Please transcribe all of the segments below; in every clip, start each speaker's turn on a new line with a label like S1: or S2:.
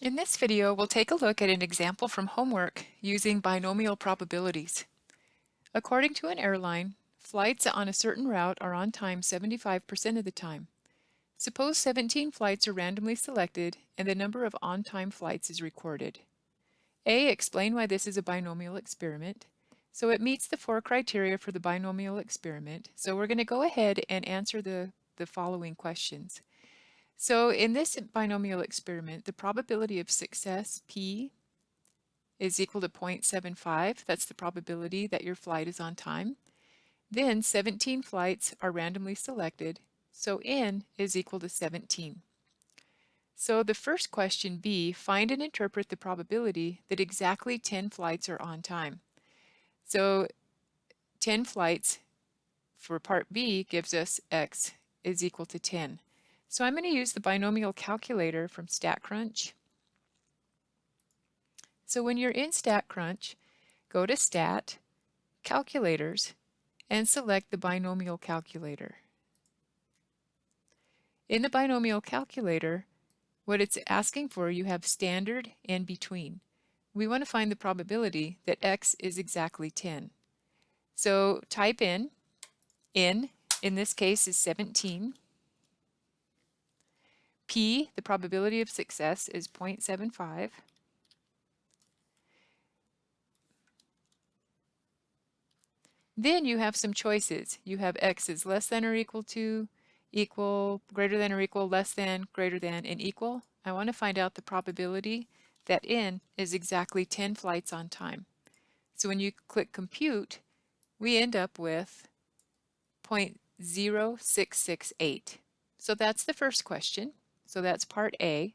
S1: In this video, we'll take a look at an example from homework using binomial probabilities. According to an airline, flights on a certain route are on time 75% of the time. Suppose 17 flights are randomly selected and the number of on-time flights is recorded. A. Explain why this is a binomial experiment. So it meets the 4 criteria for the binomial experiment. So we're going to go ahead and answer the following questions. So in this binomial experiment, the probability of success, P, is equal to 0.75. That's the probability that your flight is on time. Then 17 flights are randomly selected, so N is equal to 17. So the first question, B, find and interpret the probability that exactly 10 flights are on time. So 10 flights for part B gives us X is equal to 10. So I'm going to use the binomial calculator from StatCrunch. So when you're in StatCrunch, go to Stat, Calculators, and select the binomial calculator. In the binomial calculator, what it's asking for, you have standard and between. We want to find the probability that X is exactly 10. So type in this case is 17. P, the probability of success, is 0.75. Then you have some choices. You have X is less than or equal to, equal, greater than or equal, less than, greater than, and equal. I want to find out the probability that N is exactly 10 flights on time. So when you click compute, we end up with 0.0668. So that's the first question. So that's part A.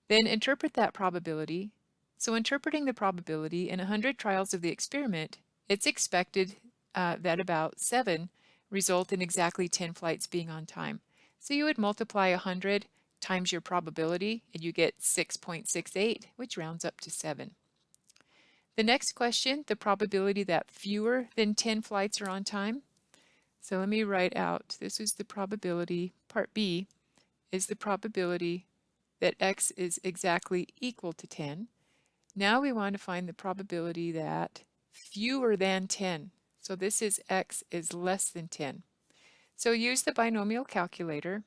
S1: Then interpret that probability. So interpreting the probability, in 100 trials of the experiment, it's expected that about 7 result in exactly 10 flights being on time. So you would multiply 100 times your probability and you get 6.68, which rounds up to 7. The next question, the probability that fewer than 10 flights are on time. So let me write out, this is the probability, part B is the probability that X is exactly equal to 10. Now we want to find the probability that fewer than 10. So this is X is less than 10. So use the binomial calculator.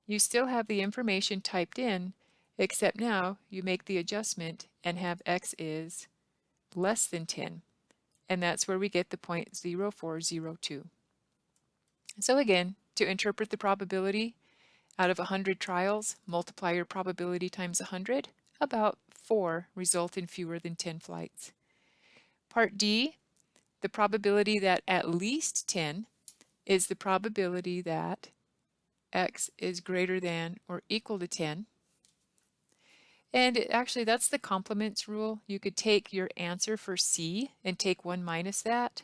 S1: You still have the information typed in, except now you make the adjustment and have X is less than 10. And that's where we get the 0.0402. So again, to interpret the probability, out of 100 trials, multiply your probability times 100, about 4 result in fewer than 10 flights. Part D, the probability that at least 10 is the probability that X is greater than or equal to 10. And actually, that's the complements rule. You could take your answer for C and take 1 minus that,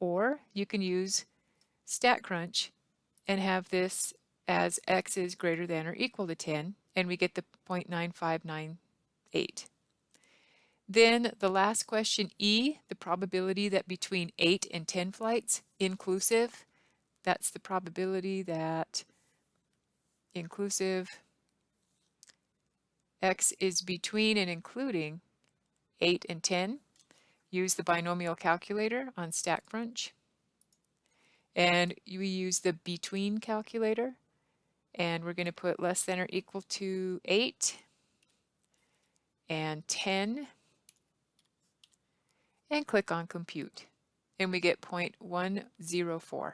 S1: or you can use StatCrunch and have this as X is greater than or equal to 10, and we get the 0.9598. Then the last question, E, the probability that between 8 and 10 flights, inclusive, that's the probability that inclusive X is between and including 8 and 10. Use the binomial calculator on StatCrunch. And we use the between calculator. And we're going to put less than or equal to 8 and 10 and click on compute. And we get 0.104.